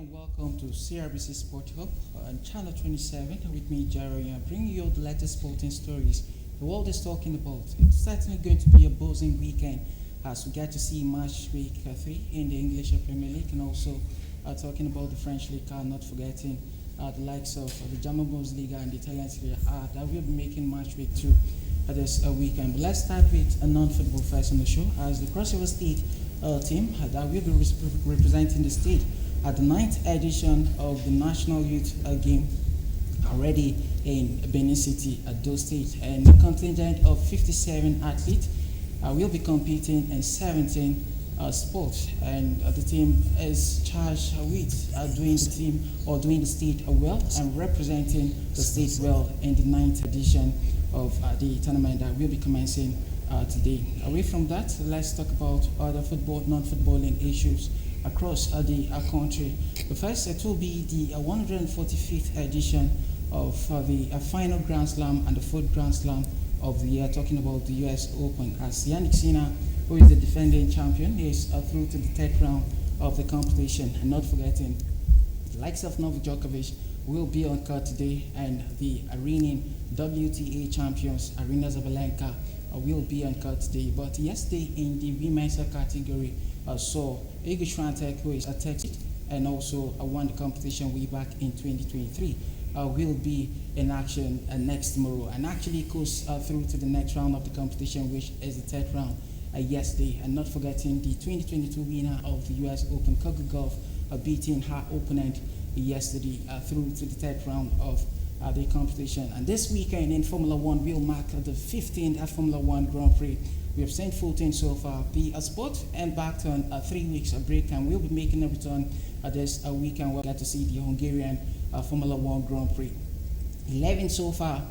and welcome to CRBC Sport Hub on Channel 27 with me, Jerry. I'm bringing you the latest sporting stories the world is talking about. It's certainly going to be a buzzing weekend as we get to see match week 3 in the English Premier League and also talking about the French League, not forgetting the likes of the German Bundesliga and the Italian Serie A that will be making match week 2 this weekend. But let's start with a non-football first on the show as the Crossover State team that will be representing the state at the 9th edition of the National Youth Game already in Benin City at those State. And a contingent of 57 athletes will be competing in 17 sports. And the team is charged with doing the team or doing the state well and representing the state well in the 9th edition of the tournament that will be commencing today. Away from that, let's talk about other football, non-footballing issues across the country. The first, it will be the 145th edition of the final Grand Slam and the fourth Grand Slam of the year, talking about the US Open, as Yannick Sinner, who is the defending champion, is through to the third round of the competition. And not forgetting, the likes of Novak Djokovic will be on court today, and the reigning WTA champions, Arina Zabalenka, will be on court today. But yesterday in the women's category, saw Iga Swiatek, who is a Texas and also won the competition way back in 2023, will be in action next tomorrow and actually goes through to the next round of the competition, which is the third round yesterday. And not forgetting the 2022 winner of the US Open, Coco Gauff, beating her opponent yesterday through to the third round of the competition. And this weekend in Formula One will mark the 15th Formula One Grand Prix. We have sent 14 so far. The sport embarked on 3 weeks break and we'll be making a return this weekend. We'll get to see the Hungarian Formula One Grand Prix. 11 so far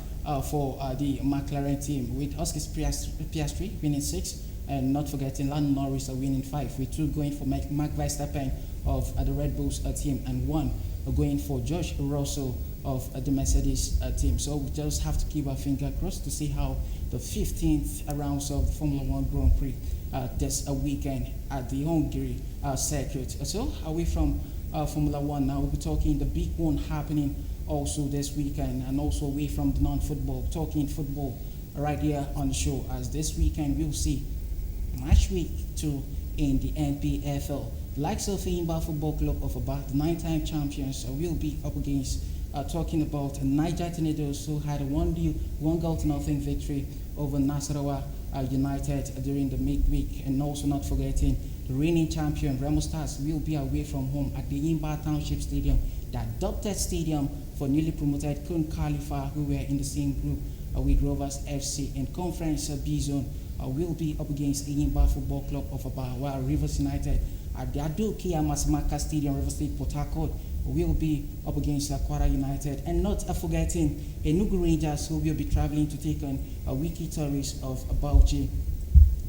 for the McLaren team, with Oscar Piastri winning 6, and not forgetting Lando Norris winning 5, with 2 going for Max Verstappen of the Red Bulls team and 1 going for George Russell of the Mercedes team. So we just have to keep our finger crossed to see how the 15th rounds of the Formula One Grand Prix this weekend at the Hungary circuit. So away from Formula One now, we'll be talking the big one happening also this weekend, and also away from the non-football, talking football right here on the show, as this weekend we'll see match week 2 in the NPFL. Likes of Imba Football Club of about the 9-time champions will be up against talking about Niger Tornadoes, who had a 1-0 victory over Nasarawa United during the midweek. And also not forgetting the reigning champion Remo Stars will be away from home at the Imba Township Stadium, the adopted stadium for newly promoted Kun Khalifa, who were in the same group with Rovers FC. In Conference B Zone will be up against Imba Football Club of Aba, while Rivers United at the Ado Kia Masamaka Stadium, River State, Port Harcourt, will be up against Kwara United. And not forgetting Enugu Rangers, who will be traveling to take on Wiki Tourists of Bauchi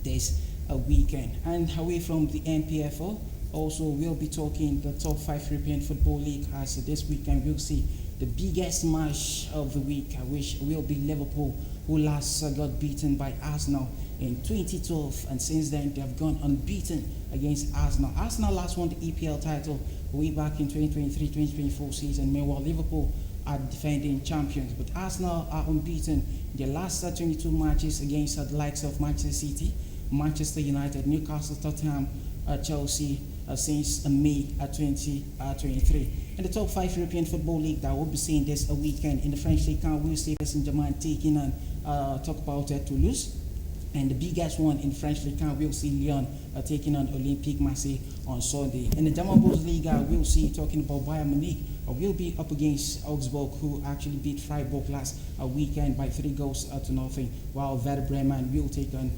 this weekend. And away from the NPFL, also we'll be talking the top 5 European Football League, as this weekend we'll see the biggest match of the week, which will be Liverpool, who last got beaten by Arsenal in 2012, and since then they have gone unbeaten against Arsenal. Arsenal last won the EPL title way back in 2023-2024 season. Meanwhile, Liverpool are defending champions, but Arsenal are unbeaten in their last 22 matches against the likes of Manchester City, Manchester United, Newcastle, Tottenham, Chelsea since May 2023. In the top 5 European Football League that we'll be seeing this weekend in the French League, we'll see Paris Saint-Germain taking on talk about Toulouse. And the biggest one in French League, we'll see Lyon taking on Olympique Marseille on Sunday. In the German Bundesliga, we'll see, talking about Bayern Munich, will be up against Augsburg, who actually beat Freiburg last weekend by 3-0, while Werder Bremen will take on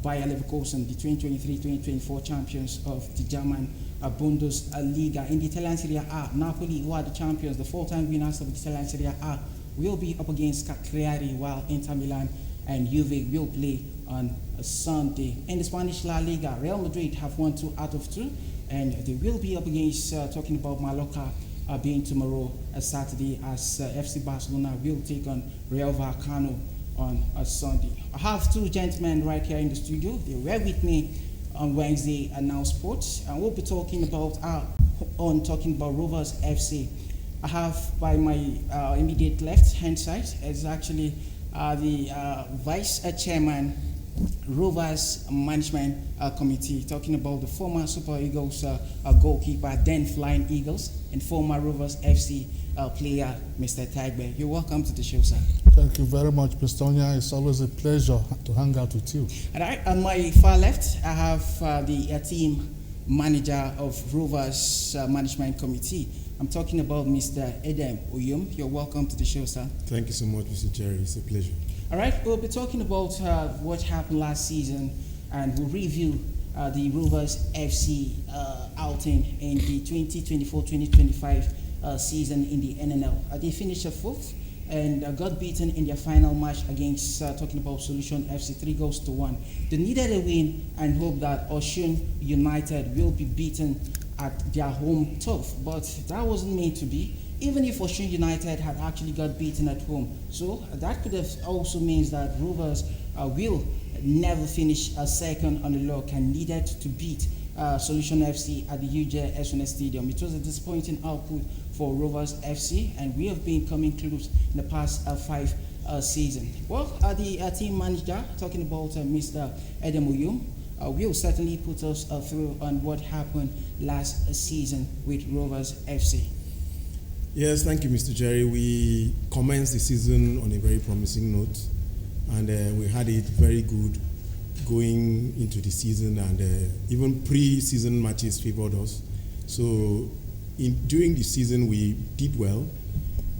Bayer Leverkusen, the 2023-2024 champions of the German Bundesliga. In the Italian Serie A, Napoli, who are the champions, the 4-time winners of the Italian Serie A, will be up against Cagliari, while Inter Milan and Juve will play on a Sunday. In the Spanish La Liga, Real Madrid have won 2 out of 2, and they will be up against talking about Mallorca being tomorrow Saturday, as FC Barcelona will take on Real Vallecano on a Sunday. I have 2 gentlemen right here in the studio. They were with me on Wednesday and Now Sports, and we'll be talking about on talking about Rovers FC. I have by my immediate left hand side is actually the vice chairman Rovers Management Committee, talking about the former Super Eagles goalkeeper, then Flying Eagles, and former Rovers FC player, Mr. Tagbe. You're welcome to the show, sir. Thank you very much, Mr. Onya. It's always a pleasure to hang out with you. And on my far left, I have the team manager of Rovers Management Committee. I'm talking about Mr. Edem Oyum. You're welcome to the show, sir. Thank you so much, Mr. Jerry. It's a pleasure. All right, we'll be talking about what happened last season, and we'll review the Rovers FC outing in the 2024-2025 season in the NNL. They finished fourth and got beaten in their final match against, talking about Solution FC, 3-1. They needed a win and hope that Osun United will be beaten at their home turf, but that wasn't meant to be. Even if Osun United had actually got beaten at home. So that could have also means that Rovers will never finish second on the log and needed to beat Solution FC at the UJ Eswene Stadium. It was a disappointing output for Rovers FC, and we have been coming close in the past 5 seasons. Well, the team manager, talking about Mr. Edem Oyum, will certainly put us through on what happened last season with Rovers FC. Yes, thank you, Mr. Jerry. We commenced the season on a very promising note, and we had it very good going into the season, and even pre-season matches favored us. So during the season, we did well,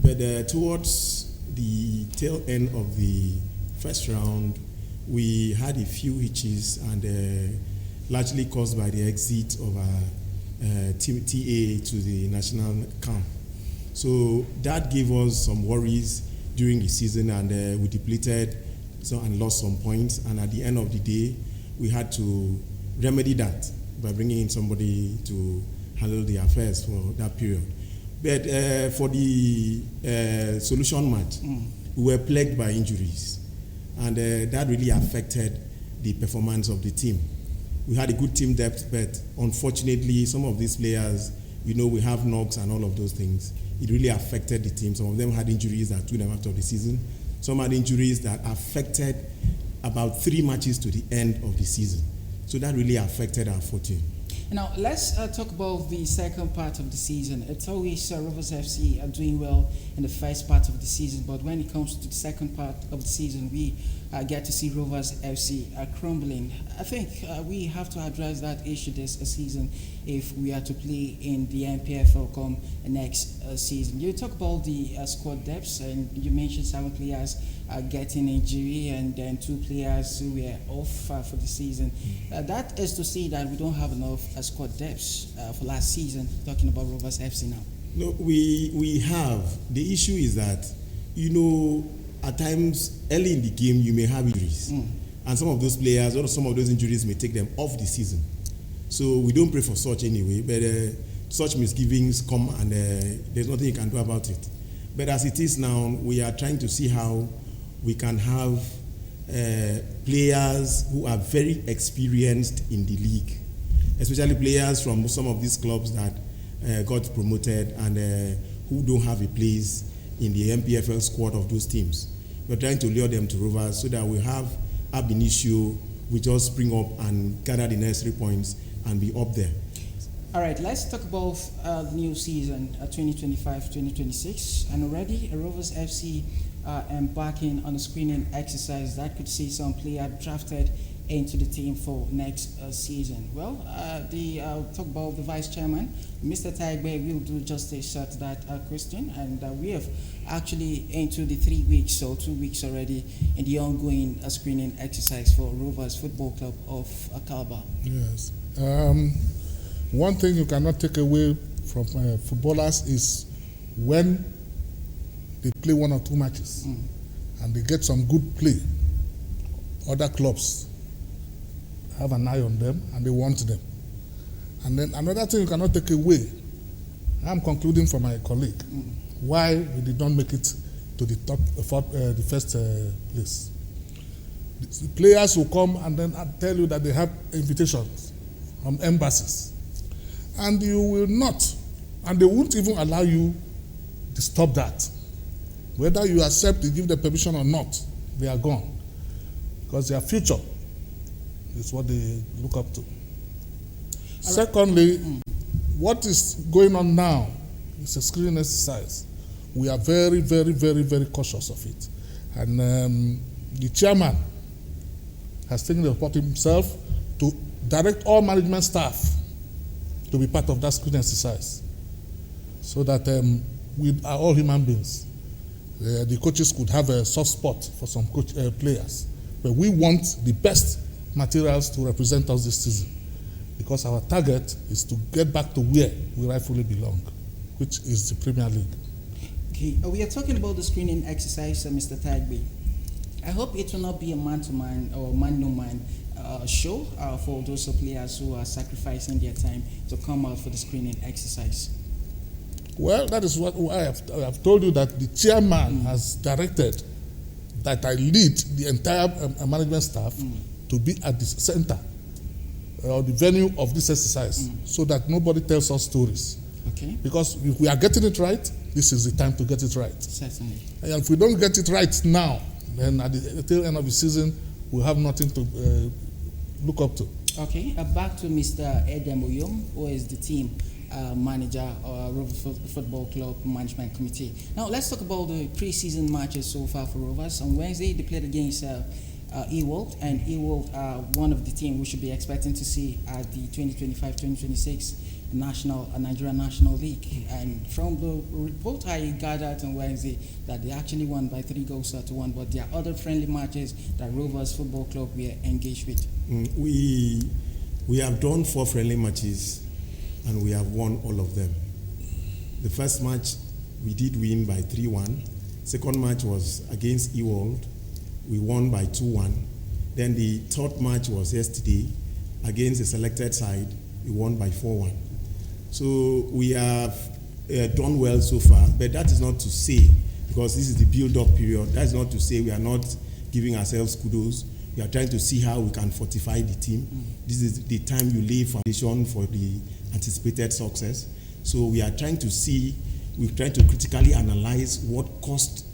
but towards the tail end of the first round, we had a few hitches, and largely caused by the exit of our team TA to the national camp. So that gave us some worries during the season, and we depleted and lost some points. And at the end of the day, we had to remedy that by bringing in somebody to handle the affairs for that period. But for the Solution match, we were plagued by injuries, and that really affected the performance of the team. We had a good team depth, but unfortunately, some of these players, we have knocks and all of those things. It really affected the team. Some of them had injuries that took them out of the season. Some had injuries that affected about 3 matches to the end of the season. So that really affected our fortune. Now, let's talk about the second part of the season. It's always Rovers FC are doing well in the first part of the season, but when it comes to the second part of the season, we get to see Rovers FC crumbling. I think we have to address that issue this season if we are to play in the NPFL come next season. You talk about the squad depths, and you mentioned 7 players getting injury, and then 2 players who were off for the season. That is to say that we don't have enough squad depths for last season, talking about Rovers FC now. No, we have. The issue is that, at times early in the game you may have injuries, and some of those players or some of those injuries may take them off the season. So we don't pray for such anyway, but such misgivings come, and there's nothing you can do about it. But as it is now, we are trying to see how we can have players who are very experienced in the league, especially players from some of these clubs that got promoted and who don't have a place in the MPFL squad of those teams. We're trying to lure them to Rovers so that we have ab initio, we just spring up and gather the necessary points and be up there. All right, let's talk about the new season, 2025-2026, and already Rovers FC embarking on a screening exercise that could see some players drafted into the team for next season. Well, talk about the vice chairman, Mr. Tagbe, will do justice to that question, and we have actually into the 3 weeks or 2 weeks already in the ongoing screening exercise for Rovers Football Club of Calabar. Yes. One thing you cannot take away from footballers is when they play 1 or 2 matches and they get some good play, other clubs have an eye on them and they want them. And then another thing you cannot take away, I'm concluding for my colleague, why we did not make it to the first place. The players will come and then tell you that they have invitations from embassies. and you will not, and they won't even allow you to stop that. Whether you accept, you give the permission or not, they are gone. Because their future is what they look up to. Secondly, what is going on now is a screening exercise. We are very, very, very, very cautious of it. And the chairman has taken it upon himself to direct all management staff to be part of that screening exercise, so that we are all human beings. The coaches could have a soft spot for some players, but we want the best materials to represent us this season, because our target is to get back to where we rightfully belong, which is the Premier League. Okay, we are talking about the screening exercise, Mr. Tagbe. I hope it will not be a man-to-man or man-no-man show for those players who are sacrificing their time to come out for the screening exercise. Well, that is what I have told you, that the chairman has directed that I lead the entire management staff to be at the center or the venue of this exercise, so that nobody tells us stories. Okay. Because if we are getting it right, this is the time to get it right. Certainly. And if we don't get it right now, then at the tail end of the season, we'll have nothing to look up to. Okay, back to Mr. Edem Oyom, who is the team manager of Rovers Football Club Management Committee. Now, let's talk about the pre-season matches so far for Rovers. On Wednesday, they played against Ewald, and Ewald are one of the team we should be expecting to see at the 2025-2026 Nigerian National League. And from the report I gathered on Wednesday, that they actually won by 3-1, but there are other friendly matches that Rovers Football Club were engaged with. We have done 4 friendly matches, and we have won all of them. The first match we did win by 3-1. Second match was against Ewald. We won by 2-1. Then the third match was yesterday against the selected side. We won by 4-1. So we have done well so far, but that is not to say, because this is the build-up period, that is not to say we are not giving ourselves kudos. We are trying to see how we can fortify the team. This is the time you lay foundation for the anticipated success. So we are trying to see, we're trying to critically analyze what caused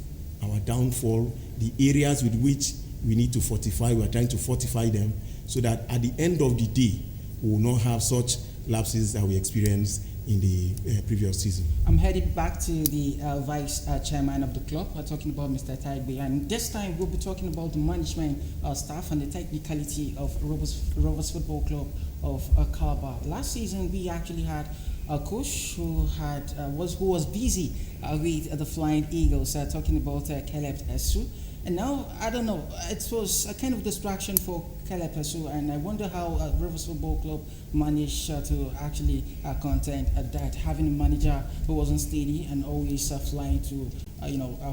our downfall, the areas with which we need to fortify. We are trying to fortify them so that at the end of the day, we will not have such lapses that we experienced in the previous season. I'm headed back to the vice chairman of the club. We're talking about Mr. Tagbe, and this time we'll be talking about the management staff and the technicality of Rovers Football Club of Calabar. Last season, we actually had a coach who was busy with the Flying Eagles, talking about Caleb Esu. And now, I don't know, it was a kind of distraction for Caleb Esu, and I wonder how Rovers Football Club managed to actually contend at that, having a manager who wasn't steady and always flying to,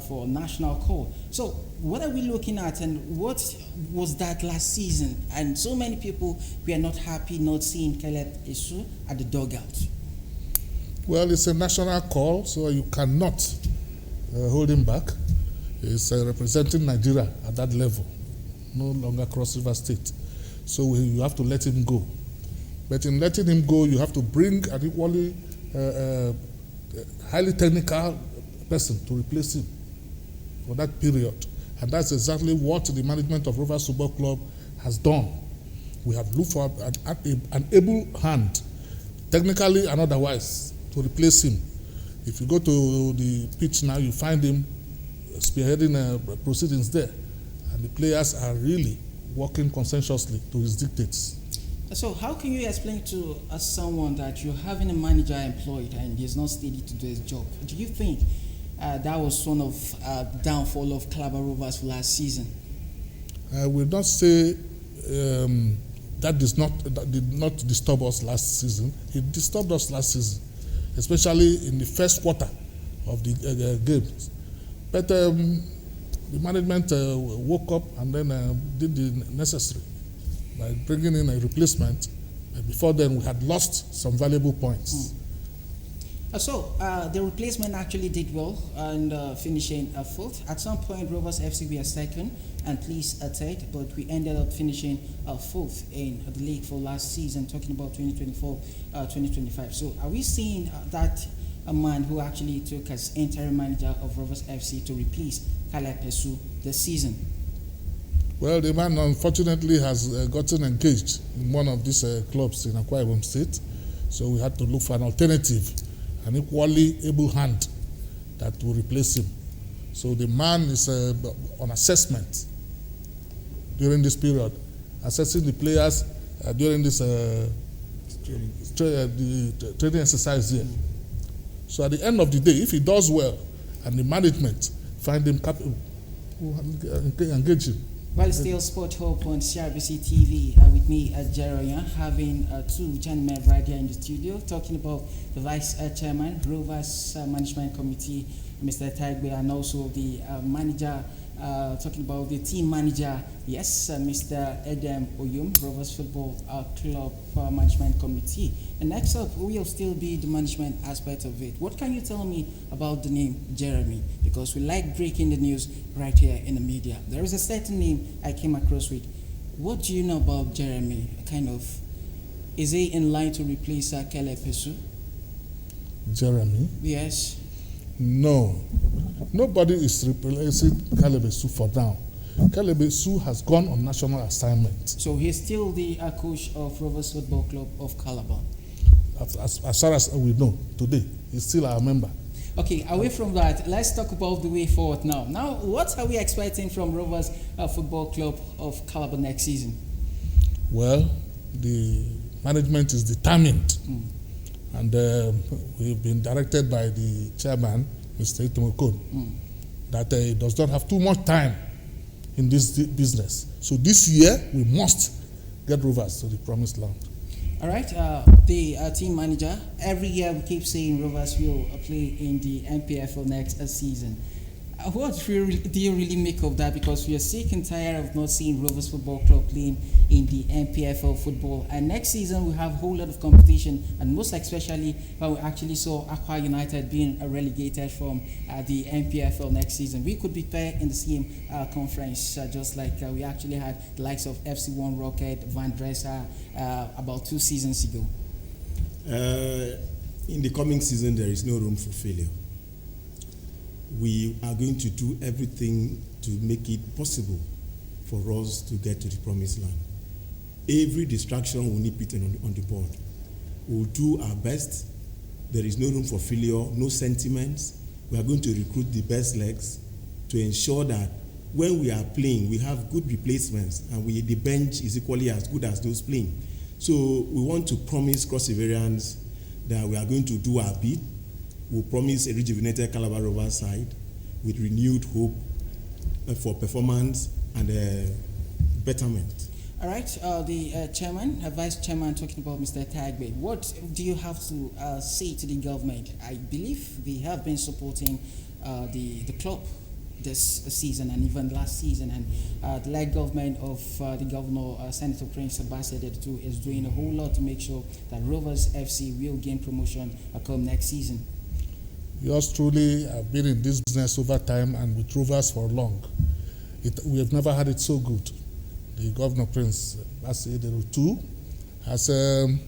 for national call. So, what are we looking at, and what was that last season? And so many people were not happy not seeing Caleb Esu at the dugout. Well, it's a national call, so you cannot hold him back. He's representing Nigeria at that level, no longer Cross River State. So you have to let him go. But in letting him go, you have to bring an equally highly technical person to replace him for that period. And that's exactly what the management of Rovers Football Club has done. We have looked for an able hand, technically and otherwise, to replace him. If you go to the pitch now, you find him spearheading proceedings there, and the players are really working consensuously to his dictates. So how can you explain to someone that you're having a manager employed and he's not steady to do his job? Do you think that was one of downfall of Calabar Rovers for last season? I will not say that did not disturb us last season. It disturbed us last season, especially in the first quarter of the games. But the management woke up and then did the necessary by bringing in a replacement. Before then, we had lost some valuable points. The replacement actually did well and finishing fourth. At some point, Rovers FC were second and placed third, but we ended up finishing fourth in the league for last season, talking about 2024-2025. So are we seeing that a man who actually took as interim manager of Rovers FC to replace Caleb Pesu this season? Well, the man unfortunately has gotten engaged in one of these clubs in Akwa Ibom State, so we had to look for an alternative, an equally able hand that will replace him. So the man is on assessment during this period, assessing the players during this training exercise here. So at the end of the day, if he does well and the management find him capable, we'll engage him. Well, still Sport Hope on CRBC TV with me, Jeroyan, having two gentlemen right here in the studio talking about the Vice Chairman, Rovers Management Committee, Mr. Taigbe, and also the manager, talking about the team manager, yes, Mr. Edem Oyum, Rovers Football Club Management Committee. And next up, will still be the management aspect of it. What can you tell me about the name Jeremy? Because we like breaking the news right here in the media. There is a certain name I came across with. What do you know about Jeremy? Is he in line to replace Caleb Pesu? Jeremy? Yes. No. Nobody is replacing Caleb Pesu for now. Caleb Pesu has gone on national assignment. So he's still the coach of Rovers Football Club of Calabar. As far as we know today, he's still our member. Okay, away from that, let's talk about the way forward now. Now, what are we expecting from Rovers Football Club of Calabar next season? Well, the management is determined, and we've been directed by the chairman, Mr. Itomokon, that he does not have too much time in this business. So this year, we must get Rovers to the promised land. All right, the team manager, every year we keep saying Rovers will play in the MPFL next season. What do you really make of that? Because we are sick and tired of not seeing Rovers Football Club playing in the MPFL football. And next season we have a whole lot of competition, and most especially when we actually saw Aqua United being relegated from the MPFL next season. We could be paired in the same conference, just like we actually had the likes of FC1 Rocket, Van Dresser about 2 seasons ago. In the coming season, there is no room for failure. We are going to do everything to make it possible for us to get to the promised land. Every distraction will nip it on the board. We'll do our best. There is no room for failure, no sentiments. We are going to recruit the best legs to ensure that when we are playing, we have good replacements, and the bench is equally as good as those playing. So we want to promise Cross Riverians that we are going to do our bit. We'll promise a rejuvenated Calabar Rovers side with renewed hope for performance and betterment. All right, the chairman, vice chairman, talking about Mr. Taigbe. What do you have to say to the government? I believe they have been supporting the club this season and even last season, and the led government of the governor, Senator Prince Ambassador too, is doing a whole lot to make sure that Rovers FC will gain promotion come next season. Yours truly have been in this business over time and with Rovers for long. We have never had it so good. The Governor Prince Ambassador too has been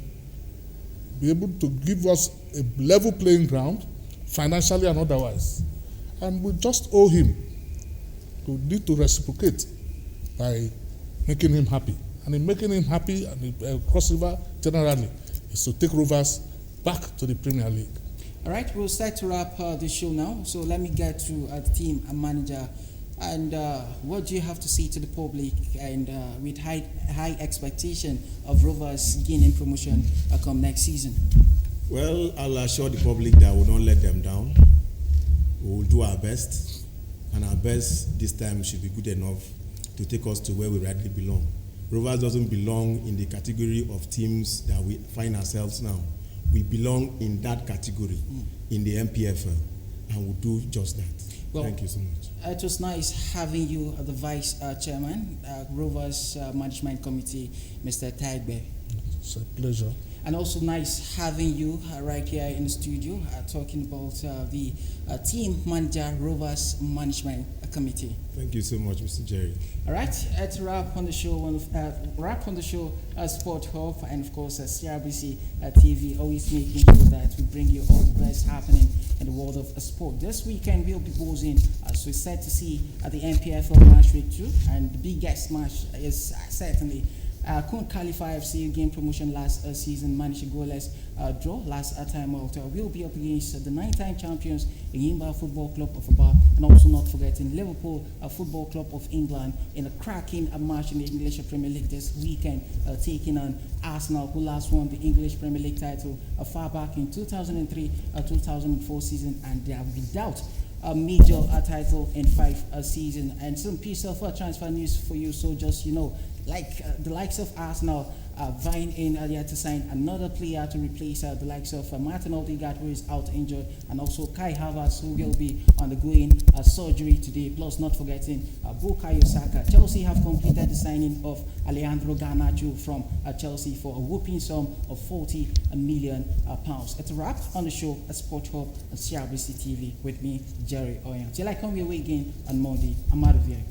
able to give us a level playing ground, financially and otherwise. And we just owe him to need to reciprocate by making him happy. And in making him happy, and Cross River generally, is to take Rovers back to the Premier League. All right, we'll start to wrap the show now. So let me get to the team and manager. And what do you have to say to the public, and with high expectation of Rovers gaining promotion come next season? Well, I'll assure the public that we will not let them down. We will do our best, and our best this time should be good enough to take us to where we rightly belong. Rovers doesn't belong in the category of teams that we find ourselves now. We belong in that category, in the MPFL, and we'll do just that. Well, thank you so much. It was nice having you as the Vice Chairman, Rovers Management Committee, Mr. Taigbe. It's a pleasure. And also nice having you right here in the studio talking about the team manager Rovers Management Committee. Thank you so much, Mr. Jerry. All right, to wrap on the show, Sport Hub and of course CRBC TV, always making sure that we bring you all the best happening in the world of sport. This weekend we'll be buzzing, as we said, to see the NPFL match week 2, and the biggest match is certainly Kun Khalifa FC game promotion last season managed a goalless draw last time out. We'll be up against the 9-time champions, the Yimba Football Club of Aba, and also not forgetting Liverpool Football Club of England in a cracking match in the English Premier League this weekend, taking on Arsenal, who last won the English Premier League title far back in 2003-2004 season, and they have without a major title in 5 seasons. And some piece of transfer news for you, so just the likes of Arsenal vying in earlier to sign another player to replace the likes of Martin Odegaard, who is out injured, and also Kai Havertz, who will be undergoing surgery today, plus not forgetting Bukayo Saka. Chelsea have completed the signing of Alejandro Garnacho from Chelsea for a whooping sum of £40 million. It's a wrap on the show at Sport Hub at CRBC TV with me, Jerry Oyan. Till I come your way again on Monday, I'm out of here.